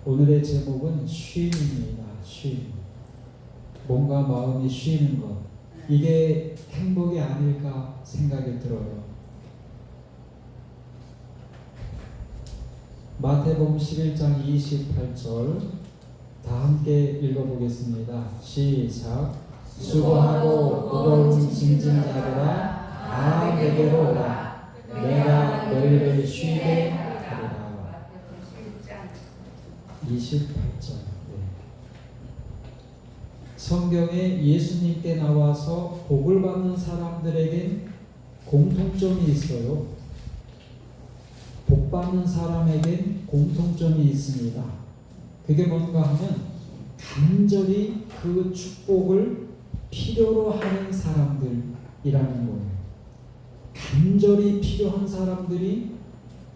오늘의 제목은 쉼입니다. 쉼. 몸과 마음이 쉬는 것. 이게 행복이 아닐까 생각이 들어요. 마태복음 11장 28절 다 함께 읽어보겠습니다. 시작. 수고하고 무거운 짐진 자들아 다 내게로 오라. 내가 너희를 쉬게 하리라. 28절. 성경에 예수님께 나와서 복을 받는 사람들에겐 공통점이 있어요. 복 받는 사람에겐 공통점이 있습니다. 그게 뭔가 하면 간절히 그 축복을 필요로 하는 사람들이라는 거예요. 간절히 필요한 사람들이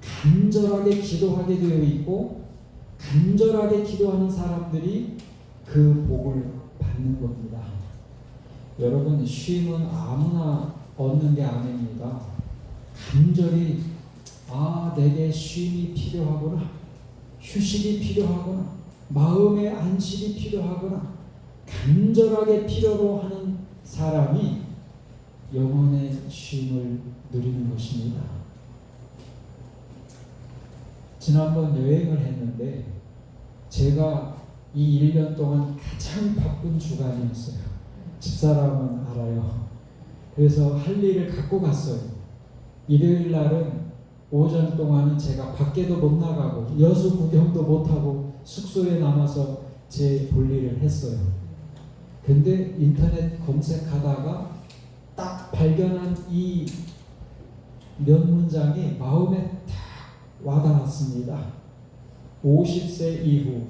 간절하게 기도하게 되어 있고, 간절하게 기도하는 사람들이 그 복을 받는 겁니다. 여러분, 쉼은 아무나 얻는 게 아닙니다. 간절히 내게 쉼이 필요하구나, 휴식이 필요하구나, 마음의 안식이 필요하구나, 간절하게 필요로 하는 사람이 영혼의 쉼을 누리는 것입니다. 지난번 여행을 했는데 제가 이 1년 동안 가장 바쁜 주간이었어요. 집사람은 알아요. 그래서 할 일을 갖고 갔어요. 일요일 날은 오전 동안은 제가 밖에도 못 나가고 여수 구경도 못하고 숙소에 남아서 제 볼일을 했어요. 근데 인터넷 검색하다가 딱 발견한 이 몇 문장이 마음에 딱 와닿았습니다. 50세 이후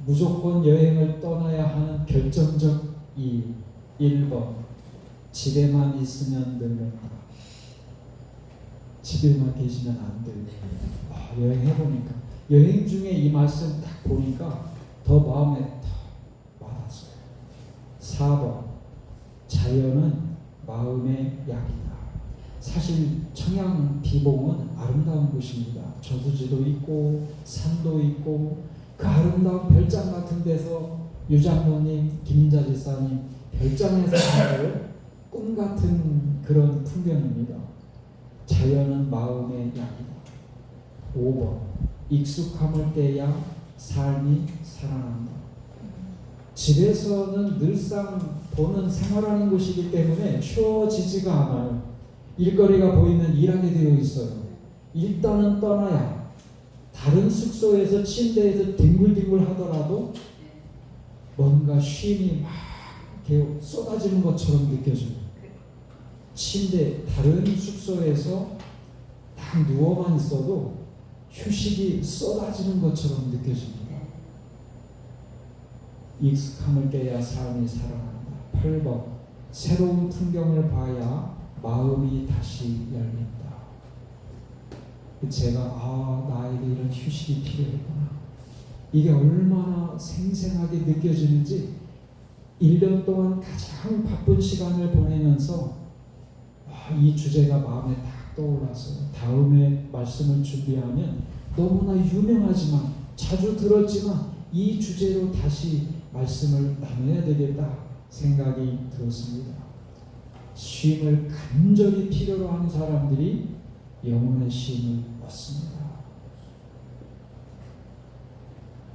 무조건 여행을 떠나야 하는 결정적 이유. 1번, 집에만 있으면 늙는다. 집에만 계시면 안 돼요. 여행해보니까, 여행 중에 이 말씀 딱 보니까 더 마음에 더 와닿았어요. 4번, 자연은 마음의 약이다. 사실 청양 비봉은 아름다운 곳입니다. 저수지도 있고 산도 있고 그 아름다운 별장 같은 데서 유장로님, 김인자 지사님 별장에서 사는 꿈 같은 그런 풍경입니다. 자연은 마음의 약이다. 5번, 익숙함을 떼야 삶이 살아난다. 집에서는 늘상 보는 생활하는 곳이기 때문에 쉬워지지가 않아요. 일거리가 보이면 일하게 되어 있어요. 일단은 떠나야, 다른 숙소에서 침대에서 뒹굴뒹굴 하더라도 뭔가 쉼이 막 이렇게 쏟아지는 것처럼 느껴져요. 침대, 다른 숙소에서 딱 누워만 있어도 휴식이 쏟아지는 것처럼 느껴집니다. 익숙함을 깨야 삶이 살아난다. 8번, 새로운 풍경을 봐야 마음이 다시 열린다. 제가 나에게 이런 휴식이 필요했구나. 이게 얼마나 생생하게 느껴지는지 1년 동안 가장 바쁜 시간을 보내면서 이 주제가 마음에 딱 떠올랐어요. 다음에 말씀을 준비하면 너무나 유명하지만 자주 들었지만 이 주제로 다시 말씀을 나눠야 되겠다 생각이 들었습니다. 쉼을 간절히 필요로 하는 사람들이 영혼의 쉼을 얻습니다.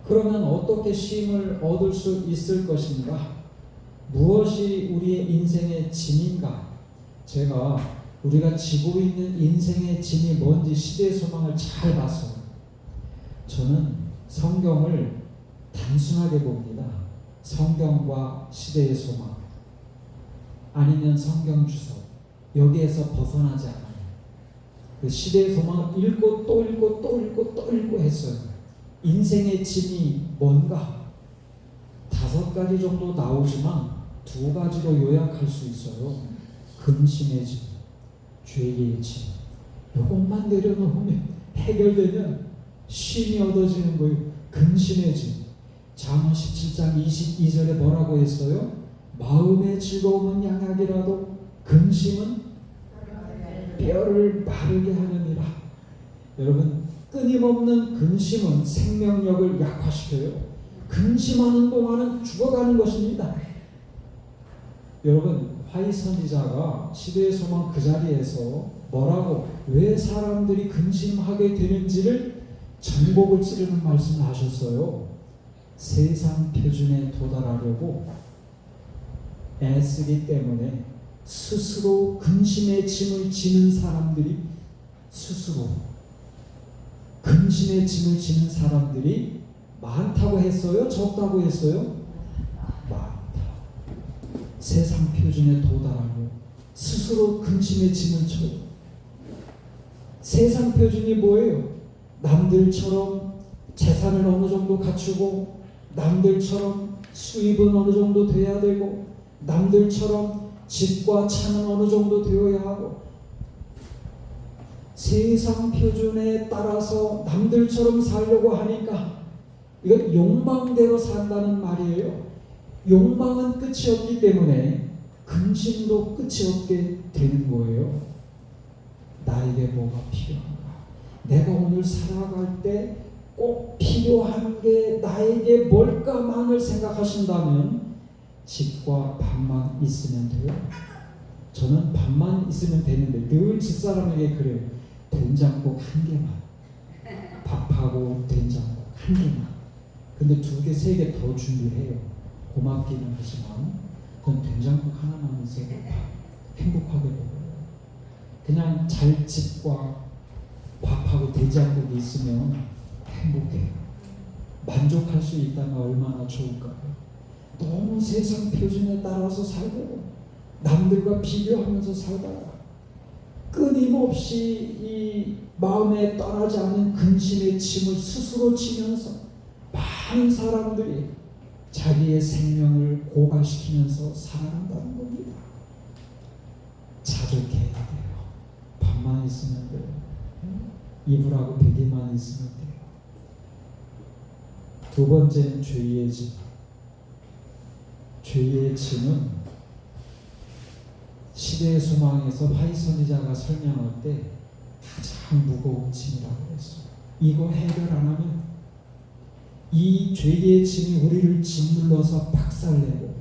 그러면 어떻게 쉼을 얻을 수 있을 것인가? 무엇이 우리의 인생의 짐인가? 제가 우리가 지고 있는 인생의 짐이 뭔지 시대의 소망을 잘 봤어요. 저는 성경을 단순하게 봅니다. 성경과 시대의 소망, 아니면 성경 주석, 여기에서 벗어나지 않아요. 그 시대의 소망을 읽고 또 읽고 또 읽고 또 읽고 했어요. 인생의 짐이 뭔가 5가지 정도 나오지만 2가지로 요약할 수 있어요. 근심의 짐, 죄의 짐. 이것만 내려놓으면, 해결되면 쉼이 얻어지는 거예요. 근심의 짐. 잠언 17장 22절에 뭐라고 했어요? 마음의 즐거움은 양약이라도 근심은 뼈를 마르게 하느니라. 여러분, 끊임없는 근심은 생명력을 약화시켜요. 근심하는 동안은 죽어가는 것입니다. 여러분, 화이 선지자가 시대의 소망 그 자리에서 뭐라고, 왜 사람들이 근심하게 되는지를 전곡을 찌르는 말씀을 하셨어요. 세상 표준에 도달하려고 애쓰기 때문에 스스로 근심의 짐을 지는 사람들이, 스스로 근심의 짐을 지는 사람들이 많다고 했어요? 적다고 했어요? 많다. 세상 표준에 도달하고 스스로 근심의 짐을 져요. 세상 표준이 뭐예요? 남들처럼 재산을 어느 정도 갖추고, 남들처럼 수입은 어느 정도 돼야 되고, 남들처럼 집과 차는 어느 정도 되어야 하고, 세상 표준에 따라서 남들처럼 살려고 하니까 이건 욕망대로 산다는 말이에요. 욕망은 끝이 없기 때문에 근심도 끝이 없게 되는 거예요. 나에게 뭐가 필요한가? 내가 오늘 살아갈 때 꼭 필요한 게 나에게 뭘까만을 생각하신다면 집과 밥만 있으면 돼요. 저는 밥만 있으면 되는데 늘 집사람에게 그래요. 된장국 한 개만, 밥하고 된장국 한 개만. 근데 2개, 3개 더 준비해요. 고맙기는 하지만 전 된장국 하나만 있어도 행복하게 먹어요. 그냥 잘집과 밥하고 된장국이 있으면 행복해요. 만족할 수 있다면 얼마나 좋을까요? 너무 세상 표준에 따라서 살고 남들과 비교하면서 살다가 끊임없이 이 마음에 떠나지 않는 근심의 짐을 스스로 지면서 많은 사람들이 자기의 생명을 고갈시키면서 살아간다는 겁니다. 자족해야 돼요. 밥만 있으면 돼요. 이불하고 베개만 있으면 돼요. 2번째는 죄의 짐. 죄의 짐은 시대의 소망에서 화이 선지자가 설명할 때 가장 무거운 짐이라고 했어요. 이거 해결 안 하면 이 죄의 짐이 우리를 짓눌러서 박살내고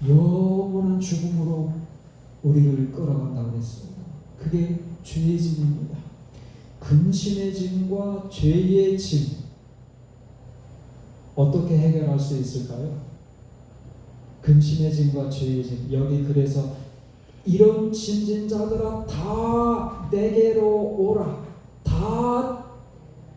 영원한 죽음으로 우리를 끌어간다고 했어요. 그게 죄의 짐입니다. 근심의 짐과 죄의 짐, 어떻게 해결할 수 있을까요? 근심의 짐과 죄의 짐, 여기 그래서 이런 짐진 자들아 다 내게로 오라. 다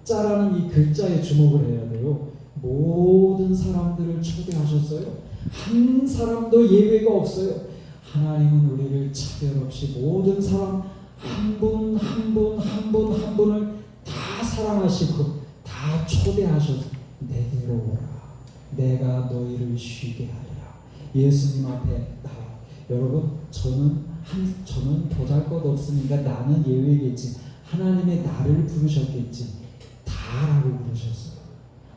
자라는 이 글자에 주목을 해야 돼요. 모든 사람들을 초대하셨어요. 한 사람도 예외가 없어요. 하나님은 우리를 차별 없이 모든 사람 한 분 한 분 한 분 한 분을 다 사랑하시고 다 초대하셔서 내게로 오라. 내가 너희를 쉬게 하리라. 예수님 앞에 나와. 여러분, 저는 보잘것 없으니까 나는 예외겠지. 하나님의 나를 부르셨겠지. 다라고 부르셨어요.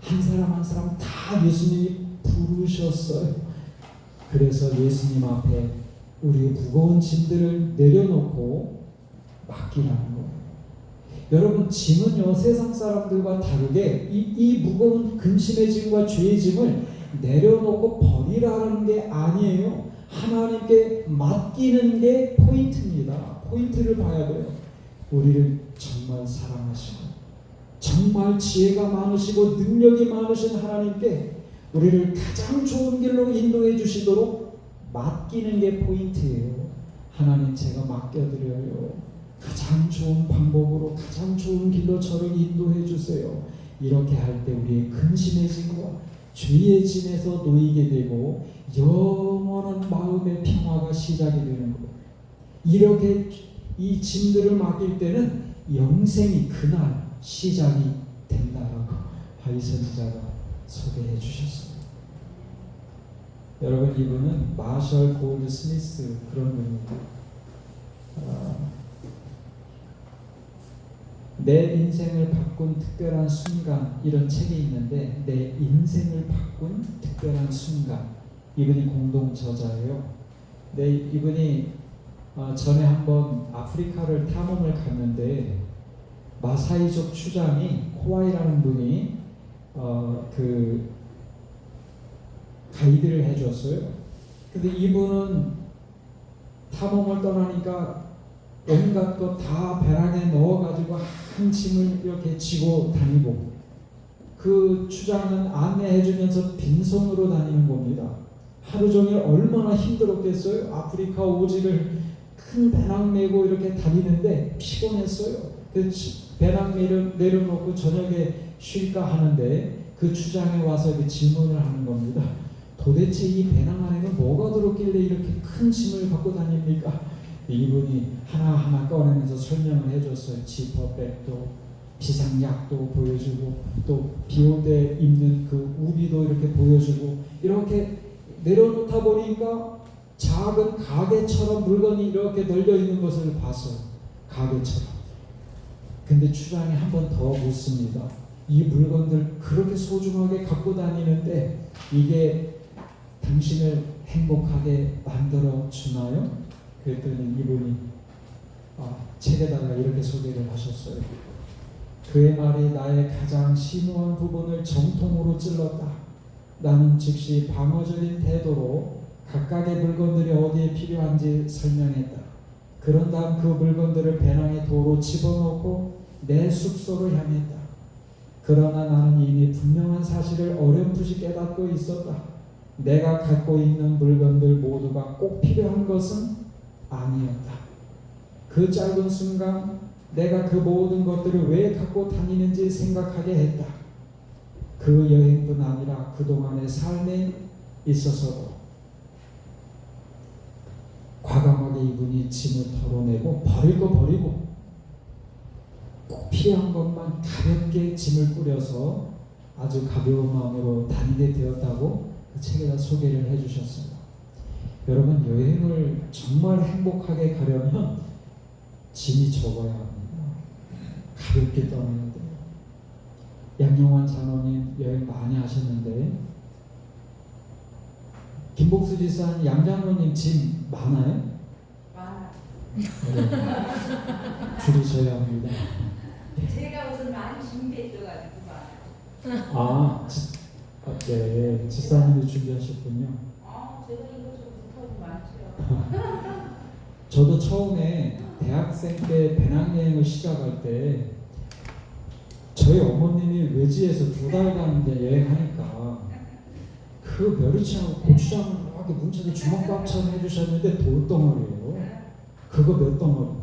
한 사람 한 사람 다 예수님이 부르셨어요. 그래서 예수님 앞에 우리의 무거운 짐들을 내려놓고 맡기라는 거예요. 여러분, 짐은요, 세상 사람들과 다르게 이 무거운 근심의 짐과 죄의 짐을 내려놓고 버리라는 게 아니에요. 하나님께 맡기는 게 포인트입니다. 포인트를 봐야 돼요. 우리를 정말 사랑하시고 정말 지혜가 많으시고 능력이 많으신 하나님께 우리를 가장 좋은 길로 인도해 주시도록 맡기는 게 포인트예요. 하나님, 제가 맡겨드려요. 가장 좋은 방법으로 가장 좋은 길로 저를 인도해 주세요. 이렇게 할 때 우리의 근심의 짐과 죄의 짐에서 놓이게 되고 영원한 마음의 평화가 시작이 되는 거예요. 이렇게 이 짐들을 맡길 때는 영생이 그날 시작이 된다라고 화이 선지자가 소개해 주셨습니다. 여러분, 이분은 마셜 골드 스미스 그런 분이고, 내 인생을 바꾼 특별한 순간, 이런 책이 있는데 내 인생을 바꾼 특별한 순간, 이분이 공동 저자예요. 이분이 전에 한번 아프리카를 탐험을 갔는데 마사이족 추장이 코와이라는 분이 그 가이드를 해줬어요. 근데 이분은 탐험을 떠나니까 온갖 것 다 배낭에 넣어가지고 한 짐을 이렇게 지고 다니고, 그 추장은 안내해주면서 빈손으로 다니는 겁니다. 하루 종일 얼마나 힘들었겠어요. 아프리카 오지를 큰 배낭 메고 이렇게 다니는데 피곤했어요. 그 배낭 내려놓고 저녁에 쉴까 하는데 그 추장에 와서 이렇게 질문을 하는 겁니다. 도대체 이 배낭 안에는 뭐가 들었길래 이렇게 큰 짐을 갖고 다닙니까? 이분이 하나하나 꺼내면서 설명을 해줬어요. 지퍼백도 비상약도 보여주고, 또 비 올 때 입는 그 우비도 이렇게 보여주고, 이렇게 내려놓다 보니까 작은 가게처럼 물건이 이렇게 널려 있는 것을 봤어요. 가게처럼. 근데 추장이 한 번 더 묻습니다. 이 물건들 그렇게 소중하게 갖고 다니는데 이게 당신을 행복하게 만들어 주나요? 그랬더니 이분이 책에다가 이렇게 소개를 하셨어요. 그의 말이 나의 가장 심오한 부분을 정통으로 찔렀다. 나는 즉시 방어적인 태도로 각각의 물건들이 어디에 필요한지 설명했다. 그런 다음 그 물건들을 배낭에 도로 집어넣고 내 숙소로 향했다. 그러나 나는 이미 분명한 사실을 어렴풋이 깨닫고 있었다. 내가 갖고 있는 물건들 모두가 꼭 필요한 것은 아니었다. 그 짧은 순간 내가 그 모든 것들을 왜 갖고 다니는지 생각하게 했다. 그 여행뿐 아니라 그동안의 삶에 있어서도 과감하게 이분이 짐을 덜어내고 버릴 거 버리고 꼭 필요한 것만 가볍게 짐을 꾸려서 아주 가벼운 마음으로 다니게 되었다고 그 책에다 소개를 해주셨습니다. 여러분, 여행을 정말 행복하게 가려면 짐이 적어야 합니다. 가볍게 떠나야 돼요. 양영환 장로님 여행 많이 하셨는데 김복수 지사님, 양 장로님 짐 많아요? 많아요. 네. 줄이셔야 합니다. 제가 우선 많이 준비했어가지고 많아요. 네, 지사님이 준비하셨군요. 제가 이거 좀 못하고 많죠. 저도 처음에 대학생 때 배낭여행을 시작할 때 저희 어머님이 외지에서 2달간 여행하니까 그 멸치하고 고추장을 이렇게 뭉쳐서 주먹밥처럼 해주셨는데 돌덩어리예요. 그거 몇 덩어리.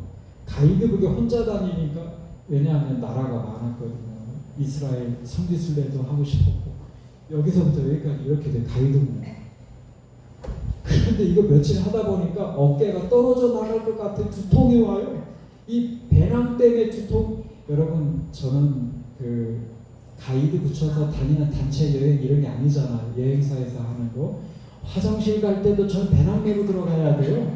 가이드북에 혼자 다니니까, 왜냐하면 나라가 많았거든요. 이스라엘 성지순례도 하고 싶었고, 여기서부터 여기까지 이렇게 돼 가이드북. 그런데 이거 며칠 하다 보니까 어깨가 떨어져 나갈 것 같은 두통이 와요. 이 배낭 때문에 두통. 여러분, 저는 그 가이드 붙여서 다니는 단체 여행 이런 게 아니잖아요. 여행사에서 하는 거. 화장실 갈 때도 전 배낭 메고 들어가야 돼요.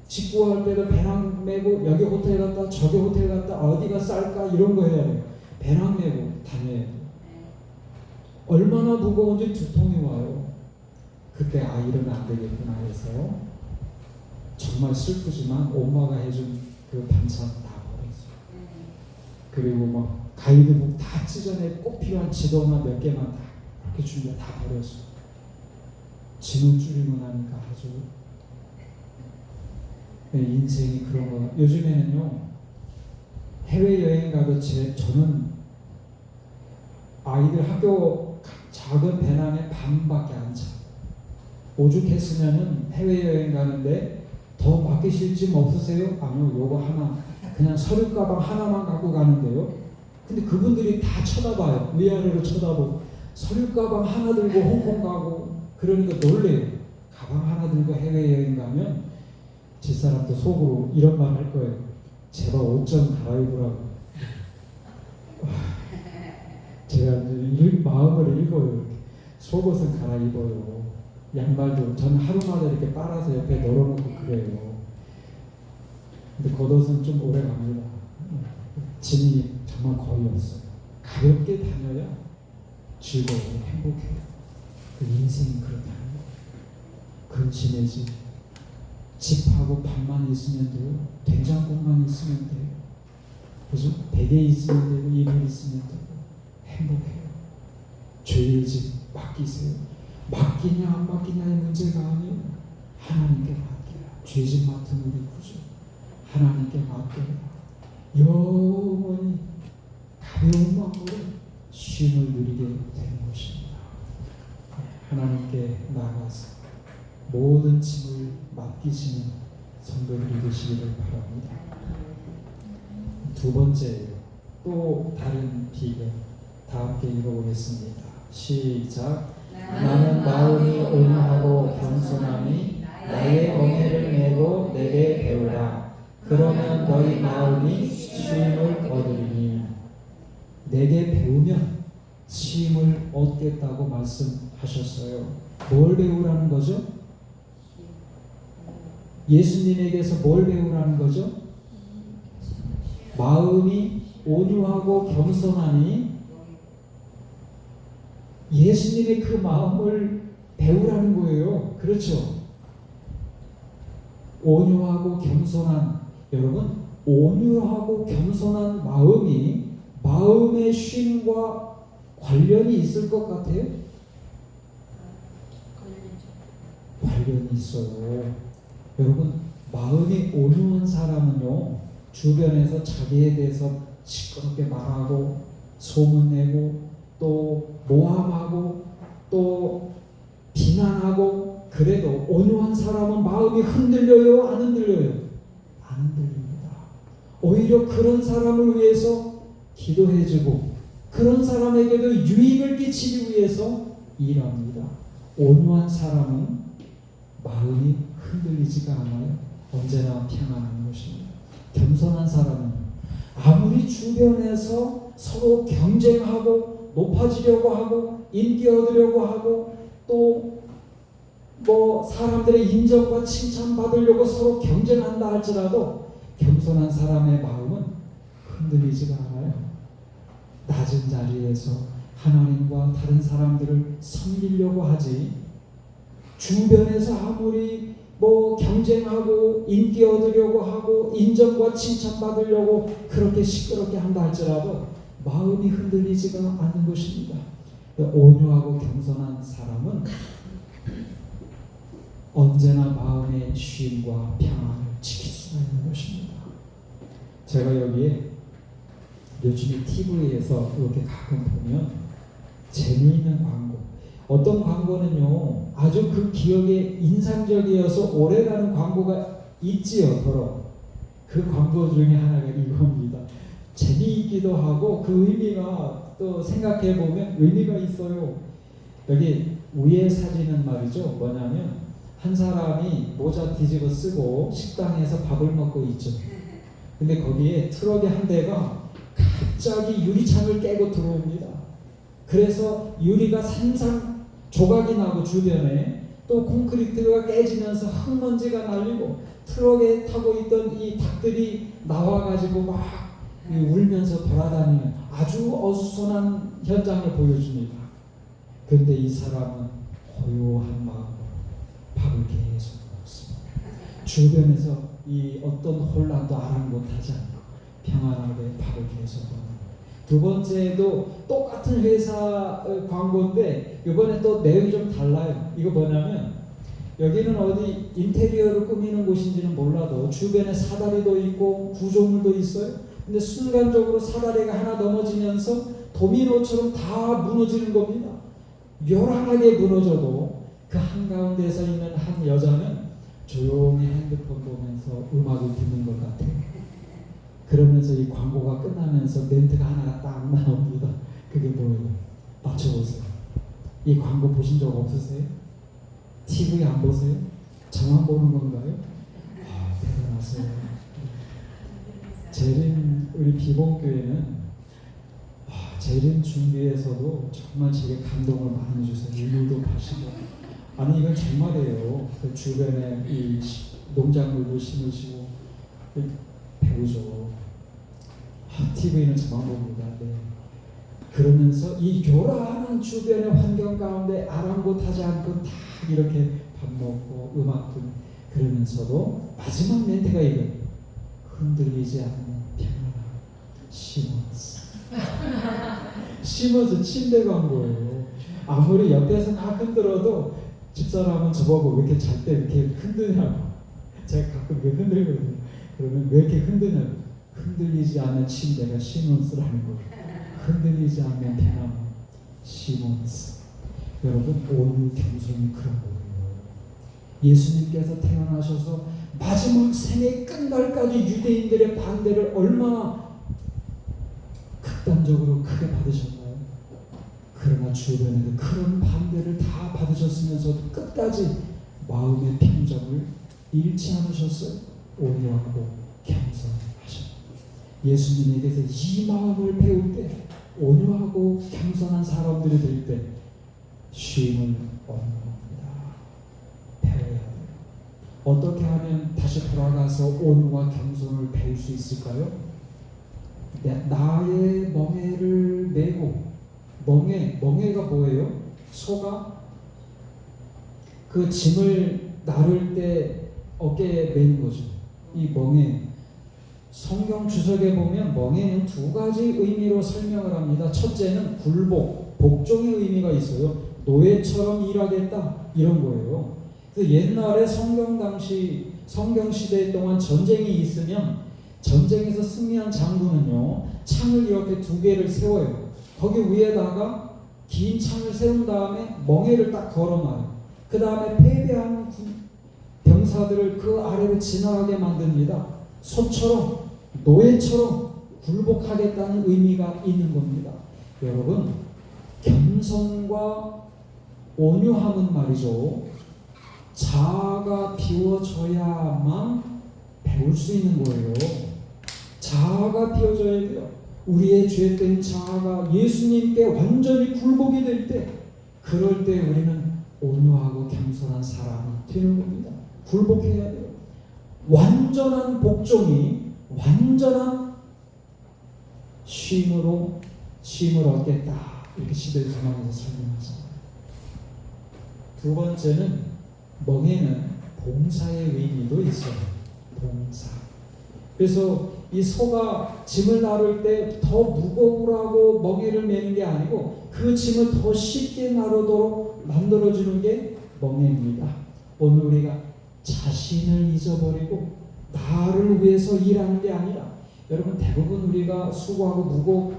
직구할 때도 배낭 메고 여기 호텔 갔다 저기 호텔 갔다 어디가 쌀까 이런 거 해야 돼요. 배낭 메고 다녀야 돼요. 얼마나 무거운지 두통이 와요. 그때 이러면 안 되겠구나 해서 정말 슬프지만 엄마가 해준 그 반찬 다 버렸어요. 그리고 막 가이드북 다 찢어내 꼭 필요한 지도나 몇 개만 다 그렇게 준비해 다 버렸어요. 짐을 줄이고 나니까 아주 인생이 그런 거. 요즘에는요 해외여행 가도 저는 아이들 학교 작은 배낭에 반밖에 안 차. 오죽했으면은 해외여행 가는데 더 맡기실 짐 없으세요? 아니요, 요거 하나 그냥 서류 가방 하나만 갖고 가는데요. 근데 그분들이 다 쳐다봐요. 위아래로 쳐다보고 서류 가방 하나 들고 홍콩 가고 그러니까 놀래요. 가방 하나 들고 해외여행 가면 집사람도 속으로 이런 말 할 거예요. 제발 옷 좀 갈아입으라고. 제가 마음을 읽어요. 속옷은 갈아입어요. 양말도 저는 하루마다 이렇게 빨아서 옆에 널어놓고 그래요. 근데 겉옷은 좀 오래 갑니다. 짐이 정말 거의 없어요. 가볍게 다녀야 즐거워요. 행복해요. 그 인생이 그렇다는 거예요. 근심의 집. 집하고 밥만 있으면 돼요. 된장국만 있으면 돼요. 그죠? 베개 있으면 되고 이불 있으면 되고 행복해요. 죄의 짐 맡기세요. 맡기냐 안 맡기냐의 문제가 아니에요. 하나님께 맡겨요. 죄짐 맡은 우리 구주 하나님께 맡겨요. 영원히 가벼운 마음으로 쉼을 누리게 되는 것입니다. 하나님께 나아가서 모든 짐을 맡기시는 성도들이 되시기를 바랍니다. 두 번째예요. 또 다른 비교 다 함께 읽어보겠습니다. 시작. 나는 마음이 온유하고 겸손하니 나의 멍에를 메고 내게 배우라. 그러면 너희 마음이 쉼을 얻으리니. 내게 배우면 쉼을 얻겠다고 말씀하셨어요. 뭘 배우라는 거죠? 예수님에게서 뭘 배우라는 거죠? 마음이 온유하고 겸손하니 예수님의 그 마음을 배우라는 거예요. 그렇죠? 온유하고 겸손한, 여러분, 온유하고 겸손한 마음이 마음의 쉼과 관련이 있을 것 같아요? 관련이 있어요. 여러분, 마음이 온유한 사람은요, 주변에서 자기에 대해서 시끄럽게 말하고 소문내고 또 모함하고 또 비난하고, 그래도 온유한 사람은 마음이 흔들려요? 안 흔들려요? 안 흔들립니다. 오히려 그런 사람을 위해서 기도해주고 그런 사람에게도 유익을 끼치기 위해서 일합니다. 온유한 사람은 마음이 흔들리지가 않아요. 언제나 평안한 것입니다. 겸손한 사람은 아무리 주변에서 서로 경쟁하고 높아지려고 하고 인기 얻으려고 하고 또 사람들의 인정과 칭찬 받으려고 서로 경쟁한다 할지라도 겸손한 사람의 마음은 흔들리지가 않아요. 낮은 자리에서 하나님과 다른 사람들을 섬기려고 하지, 주변에서 아무리 경쟁하고 인기 얻으려고 하고 인정과 칭찬 받으려고 그렇게 시끄럽게 한다 할지라도 마음이 흔들리지가 않는 것입니다. 온유하고 겸손한 사람은 언제나 마음의 쉼과 평안을 지킬 수가 있는 것입니다. 제가 여기에 요즘에 TV에서 이렇게 가끔 보면 재미있는 광고, 어떤 광고는요 아주 그 기억에 인상적이어서 오래가는 광고가 있지요. 더러 그 광고 중에 하나가 이겁니다. 재미있기도 하고 그 의미가 또 생각해 보면 의미가 있어요. 여기 위에 사진은 말이죠, 뭐냐면 한 사람이 모자 뒤집어 쓰고 식당에서 밥을 먹고 있죠. 근데 거기에 트럭의 한 대가 갑자기 유리창을 깨고 들어옵니다. 그래서 유리가 산산 조각이 나고 주변에 또 콘크리트가 깨지면서 흙먼지가 날리고 트럭에 타고 있던 이 닭들이 나와가지고 막 울면서 돌아다니는 아주 어수선한 현장을 보여줍니다. 그런데 이 사람은 고요한 마음으로 밥을 계속 먹습니다. 주변에서 이 어떤 혼란도 아랑곳하지 않고 평안하게 밥을 계속 먹는. 두 번째도 똑같은 회사 광고인데 이번에 또 내용이 좀 달라요. 이거 뭐냐면 여기는 어디 인테리어를 꾸미는 곳인지는 몰라도 주변에 사다리도 있고 구조물도 있어요. 근데 순간적으로 사다리가 하나 넘어지면서 도미노처럼 다 무너지는 겁니다. 요란하게 무너져도 그 한가운데서 있는 한 여자는 조용히 핸드폰 보면서 음악을 듣는 것 같아요. 그러면서 이 광고가 끝나면서 멘트가 하나가 딱 나옵니다. 그게 뭐예요? 맞춰보세요. 이 광고 보신 적 없으세요? TV 안 보세요? 저만 보는 건가요? 아, 대단하세요. 재림, 우리 비봉교회는 재림 준비에서도 정말 제게 감동을 많이 주세요. 일도 하시고. 아니 이건 정말이에요. 그 주변에 이 농작물도 심으시고 배우죠. TV는 저만 봅니다. 네. 그러면서 이 요란한 주변의 환경 가운데 아랑곳하지 않고 다 이렇게 밥 먹고 음악 듣고 그러면서도 마지막 멘트가 이거예요. 흔들리지 않는 평안함. 시몬스. 시몬스 침대가 온 거예요. 아무리 옆에서 막 흔들어도 집사람은 저보고 왜 이렇게 잘 때 이렇게 흔드냐고. 제가 가끔 이렇게 흔들거든요. 그러면 왜 이렇게 흔드냐고. 흔들리지 않는 침대가 시몬스라는 거예요. 흔들리지 않는 대나무 시몬스. 여러분 온유 겸손이 그런 거예요. 예수님께서 태어나셔서 마지막 생애 끝날까지 유대인들의 반대를 얼마나 극단적으로 크게 받으셨나요? 그러나 주변에서 그런 반대를 다 받으셨으면서도 끝까지 마음의 평정을 잃지 않으셨어요. 온유하고 겸손하셨어요. 예수님에 대해서 이 마음을 배울 때, 온유하고 겸손한 사람들이 될 때 쉼을 얻는 겁니다. 배워야 돼요. 어떻게 하면 다시 돌아가서 온유와 겸손을 배울 수 있을까요? 나의 멍에를 메고, 멍에가 뭐예요? 소가 그 짐을 나를 때 어깨에 메는 거죠. 이 멍에, 성경 주석에 보면 멍에는 두 가지 의미로 설명을 합니다. 첫째는 굴복, 복종의 의미가 있어요. 노예처럼 일하겠다 이런 거예요. 그래서 옛날에 성경 시대 동안 전쟁이 있으면 전쟁에서 승리한 장군은요, 창을 이렇게 두 개를 세워요. 거기 위에다가 긴 창을 세운 다음에 멍에를 딱 걸어놔요. 그 다음에 패배한 병사들을 그 아래로 지나가게 만듭니다. 소처럼, 노예처럼 굴복하겠다는 의미가 있는 겁니다. 여러분, 겸손과 온유함은 말이죠, 자아가 비워져야만 배울 수 있는 거예요. 자아가 비워져야 돼요. 우리의 죄된 자아가 예수님께 완전히 굴복이 될 때, 그럴 때 우리는 온유하고 겸손한 사람이 되는 겁니다. 굴복해야 돼요. 완전한 복종이 완전한 쉼을 얻겠다, 이렇게 시대의 상황에서 설명하잖아요. 두 번째는 멍에는 봉사의 의미도 있어요. 봉사. 그래서 이 소가 짐을 나를 때 더 무거우라고 멍에를 매는 게 아니고 그 짐을 더 쉽게 나르도록 만들어주는 게 멍에입니다. 오늘 우리가 자신을 잊어버리고 나를 위해서 일하는 게 아니라, 여러분 대부분 우리가 수고하고 무거운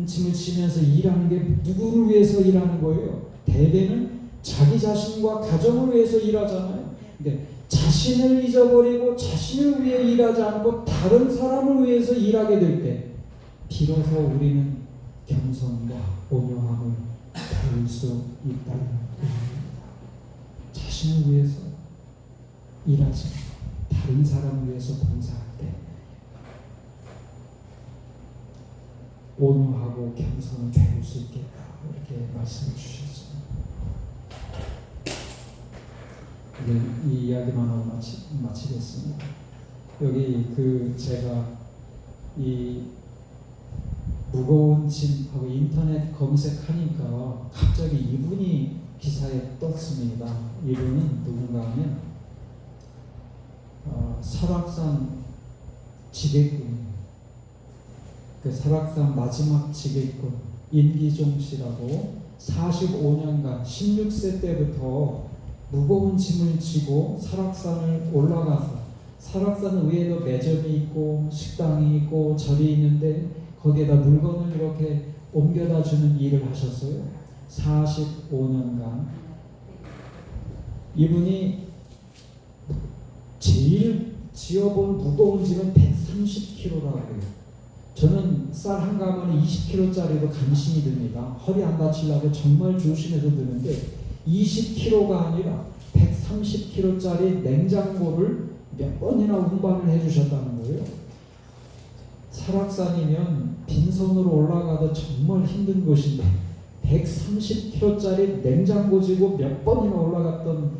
짐을 지면서 일하는 게 누구를 위해서 일하는 거예요? 대개는 자기 자신과 가정을 위해서 일하잖아요. 근데 자신을 잊어버리고 자신을 위해 일하지 않고 다른 사람을 위해서 일하게 될 때 비로소 우리는 겸손과 온유함을 배울 수 있다는 의미입니다. 자신을 위해서 일하지, 다른 사람을 위해서 봉사할 때 온유하고 겸손을 배울 수 있겠다, 이렇게 말씀해 주셨습니다. 이 이야기만 하고 마치겠습니다. 여기 제가 이 무거운 짐하고 인터넷 검색하니까 갑자기 이분이 기사에 떴습니다. 이분은 누군가 하면 설악산 지객꾼, 그 설악산 마지막 지객꾼 임기종 씨라고 45년간 16세 때부터 무거운 짐을 지고 설악산을 올라가서, 설악산 위에도 매점이 있고 식당이 있고 절이 있는데 거기에다 물건을 이렇게 옮겨다 주는 일을 하셨어요. 45년간. 이분이 제일 지어본 무거운 짐은 130kg라고 해요. 저는 쌀 한 가마에 20kg짜리도 간신히 듭니다. 허리 안 다치려고 정말 조심해서 드는데 20kg가 아니라 130kg짜리 냉장고를 몇 번이나 운반을 해주셨다는 거예요. 설악산이면 빈손으로 올라가도 정말 힘든 곳인데 130kg짜리 냉장고 지고 몇 번이나 올라갔던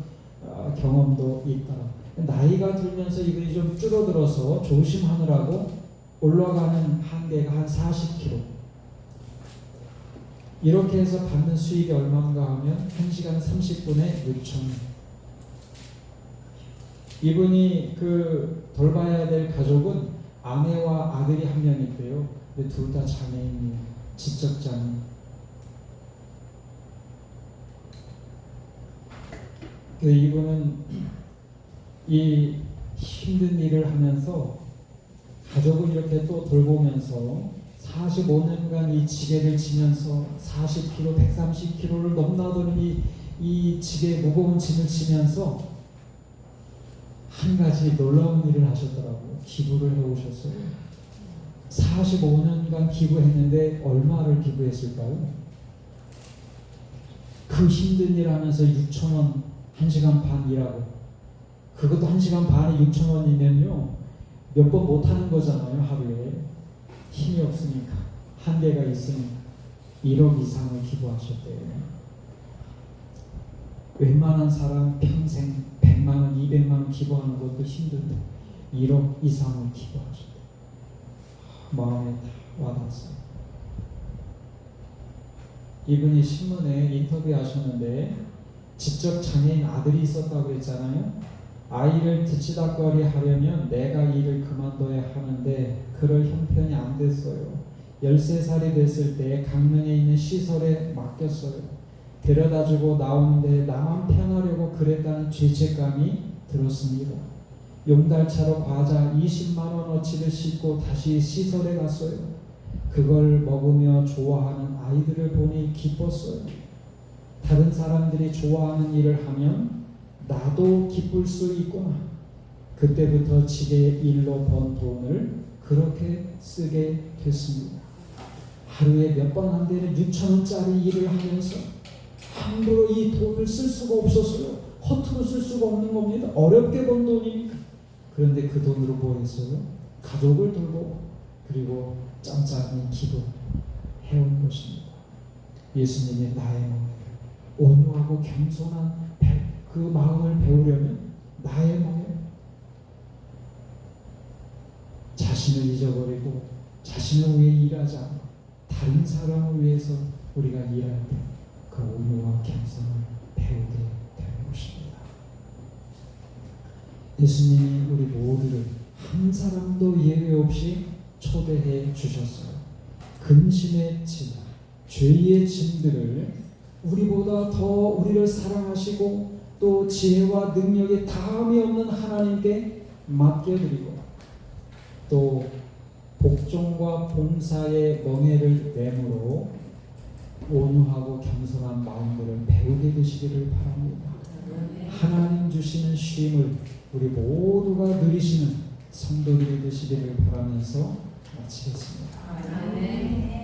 경험도 있다. 나이가 들면서 이들이 좀 줄어들어서 조심하느라고 올라가는 한계가 한 40kg. 이렇게 해서 받는 수익이 얼마인가 하면 1시간 30분에 6,000원. 이분이 돌봐야 될 가족은 아내와 아들이 한 명 있대요. 근데 둘 다 장애인이에요. 지적 장애인. 이분은 이 힘든 일을 하면서 가족을 이렇게 또 돌보면서 45년간 이 지게를 지면서 40kg, 130kg를 넘나드는 이 지게 무거운 짐을 지면서 한 가지 놀라운 일을 하셨더라고요. 기부를 해오셨어요. 45년간 기부했는데 얼마를 기부했을까요? 그 힘든 일 하면서 6,000원 1시간 반 일하고, 그것도 1시간 반에 6,000원이면요 몇 번 못하는 거잖아요. 하루에 힘이 없으니까, 한계가 있으니까 1억 이상을 기부하셨대요. 웬만한 사람 평생 100만원, 200만원 기부하는 것도 힘든데 1억 이상을 기부하셨대요. 마음에 다 와닿았어요. 이분이 신문에 인터뷰하셨는데 지적 장애인 아들이 있었다고 했잖아요. 아이를 뒤치다꺼리 하려면 내가 일을 그만둬야 하는데 그럴 형편이 안 됐어요. 13살이 됐을 때 강릉에 있는 시설에 맡겼어요. 데려다주고 나오는데 나만 편하려고 그랬다는 죄책감이 들었습니다. 용달차로 과자 20만원어치를 싣고 다시 시설에 갔어요. 그걸 먹으며 좋아하는 아이들을 보니 기뻤어요. 다른 사람들이 좋아하는 일을 하면 나도 기쁠 수 있구나. 그때부터 지게 일로 번 돈을 그렇게 쓰게 됐습니다. 하루에 몇 번 안 되는 6,000원짜리 일을 하면서 함부로 이 돈을 쓸 수가 없었어요. 허투루 쓸 수가 없는 겁니다. 어렵게 번 돈이니까. 그런데 그 돈으로 뭐 했어요? 가족을 돌보고 그리고 짬짬이 기도해온 것입니다. 예수님의 나의 멍에를 온유하고 겸손한 그 마음을 배우려면 나의 멍에 자신을 잊어버리고 자신을 위해 일하지 않고 다른 사람을 위해서 우리가 일할 때 그 온유와 겸손을 배우게 되는 것입니다. 예수님이 우리 모두를 한 사람도 예외 없이 초대해 주셨어요. 근심의 짐, 죄의 짐들을 우리보다 더 우리를 사랑하시고 또 지혜와 능력에 다함이 없는 하나님께 맡겨드리고 또 복종과 봉사의 멍에를 내므로 온유하고 겸손한 마음들을 배우게 되시기를 바랍니다. 하나님 주시는 쉼을 우리 모두가 누리시는 성도들이 되시기를 바라면서 마치겠습니다. 아멘.